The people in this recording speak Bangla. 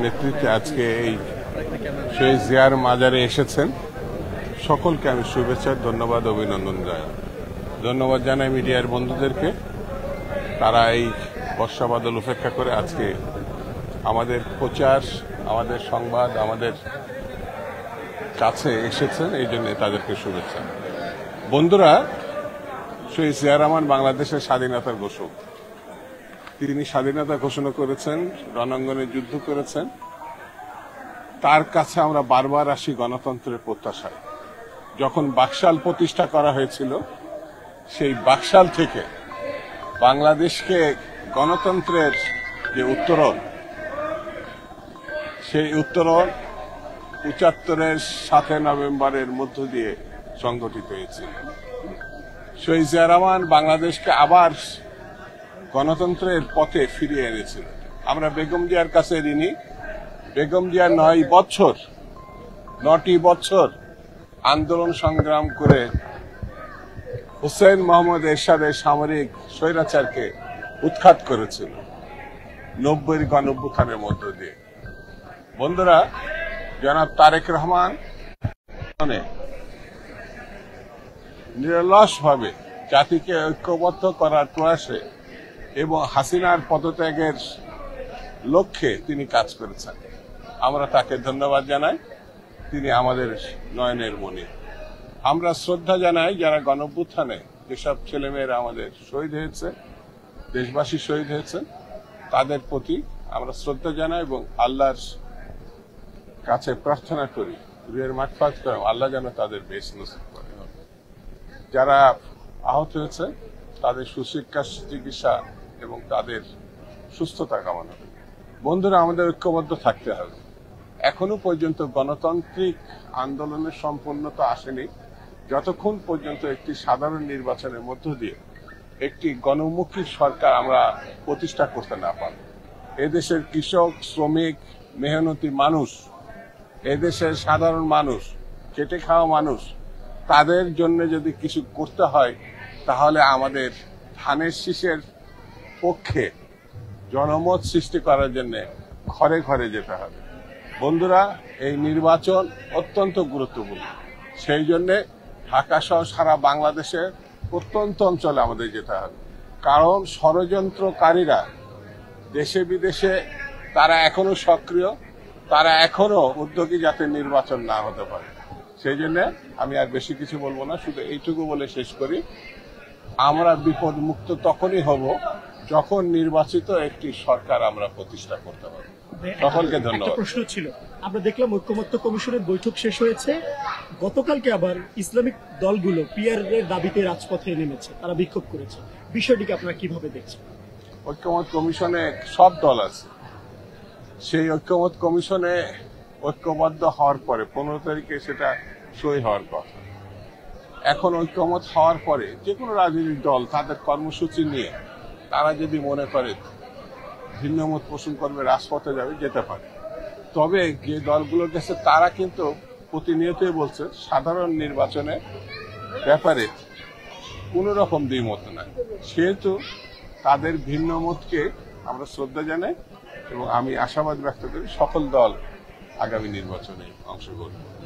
নেতৃত্বে আজকে এই শহীদ জিয়ার মাজারে এসেছেন, সকলকে আমি শুভেচ্ছা, ধন্যবাদ, অভিনন্দন জানাই। ধন্যবাদ জানাই মিডিয়ার বন্ধুদেরকে, তারা এই বর্ষা বাদল উপেক্ষা করে আজকে আমাদের প্রচার, আমাদের সংবাদ, আমাদের কাছে এসেছেন, এই জন্য তাদেরকে শুভেচ্ছা। বন্ধুরা, শহীদ জিয়া রহমান বাংলাদেশের স্বাধীনতার ঘোষক। তিনি স্বাধীনতা ঘোষণা করেছেন, রণাঙ্গনে যুদ্ধ করেছেন। তার কাছে আমরা বারবার আসি গণতন্ত্রের প্রত্যাশায়। যখন বাকশাল প্রতিষ্ঠা করা হয়েছিল, সেই বাকশাল থেকে বাংলাদেশকে গণতন্ত্রের যে উত্তরণ, সেই উত্তরণ ৭৫-এর ৭ নভেম্বরের মধ্য দিয়ে সংগঠিত হয়েছিল। শহীদ জিয়া রহমান বাংলাদেশকে আবার গণতন্ত্রের পথে ফিরিয়ে এনেছিল। আমরা বেগম জিয়ার কাছে ঋণী। বেগম জিয়া 9টি বছর আন্দোলন সংগ্রাম করে হুসেইন মোহাম্মদ এরশাদের সামরিক স্বৈরাচারকে উৎখাত করেছিল 90-এর গণঅভ্যুত্থানের মধ্য দিয়ে। বন্ধুরা, জনাব তারেক রহমান নিরলসভাবে জাতিকে ঐক্যবদ্ধ করার প্রয়াসে এবং হাসিনার পদত্যাগের লক্ষ্যে তিনি কাজ করেছেন। আমরা তাকে ধন্যবাদ জানাই। তিনি আমাদের নয়নের মণি। আমরা শ্রদ্ধা জানাই যারা গণঅভ্যুত্থানে যেসব ছেলেমেয়েরা আমাদের শহীদ হয়েছে, দেশবাসী শহীদ হয়েছেন, তাদের প্রতি আমরা শ্রদ্ধা জানাই এবং আল্লাহর কাছে প্রার্থনা করি, রুহের মাগফিরাত করি, আল্লাহ যেন তাদের বেশ নসিব করে। যারা আহত হয়েছে তাদের সুশিক্ষা, চিকিৎসা এবং তাদের সুস্থতা কামনা করি। বন্ধুরা, আমাদের ঐক্যবদ্ধ থাকতে হবে। এখনো পর্যন্ত গণতান্ত্রিক আন্দোলনের সম্পূর্ণতা আসেনি যতক্ষণ পর্যন্ত একটি সাধারণ নির্বাচনের মধ্য দিয়ে একটি গণমুখী সরকার আমরা প্রতিষ্ঠা করতে না পারি। এদেশের কৃষক, শ্রমিক, মেহনতি মানুষ, এদেশের সাধারণ মানুষ, খেটে খাওয়া মানুষ, তাদের জন্য যদি কিছু করতে হয় তাহলে আমাদের ধানের শীষের পক্ষে জনমত সৃষ্টি করার জন্য ঘরে ঘরে যেতে হবে। বন্ধুরা, এই নির্বাচন অত্যন্ত গুরুত্বপূর্ণ। সেই জন্য ঢাকা সহ সারা বাংলাদেশের প্রত্যন্ত অঞ্চলে আমাদের যেতে হবে। কারণ ষড়যন্ত্রকারীরা দেশে বিদেশে তারা এখনো সক্রিয়, তারা এখনো উদ্যোগী যাতে নির্বাচন না হতে পারে। সেই জন্য আমি আর বেশি কিছু বলবো না, শুধু এইটুকু বলে শেষ করি, আমরা বিপদ মুক্ত তখনই হব যখন নির্বাচিত একটি সরকার আমরা প্রতিষ্ঠা করতে পারব। সকলকে ধন্যবাদ। প্রশ্ন ছিল, আমরা দেখলাম ঐক্যমত্য কমিশনের বৈঠক শেষ হয়েছে, গতকালকে আবার ইসলামিক দলগুলো পিআর এর দাবিতে রাজপথে নেমেছে, তারা বিক্ষোভ করেছে। বিষয়টিকে আপনারা কিভাবে দেখছেন? ঐক্যমত কমিশনে সব দল আছে। সেই ঐক্যমত কমিশনে ঐক্যবদ্ধ হওয়ার পরে 15 তারিখে সেটা সই হওয়ার কথা। এখন ঐক্যমত হওয়ার পরে যে কোনো রাজনৈতিক দল তাদের কর্মসূচি নিয়ে তারা যদি মনে করে ভিন্ন মত পোষণ করবে, রাজপথে যাবে, যেতে পারে। তবে যে দলগুলোর কাছে তারা কিন্তু প্রতিনিয়তই বলছে সাধারণ নির্বাচনের ব্যাপারে কোনো রকম দ্বিমত নাই। সেহেতু তাদের ভিন্ন মতকে আমরা শ্রদ্ধা জানাই এবং আমি আশাবাদ ব্যক্ত করি সকল দল আগামী নির্বাচনে অংশগ্রহণ করবে।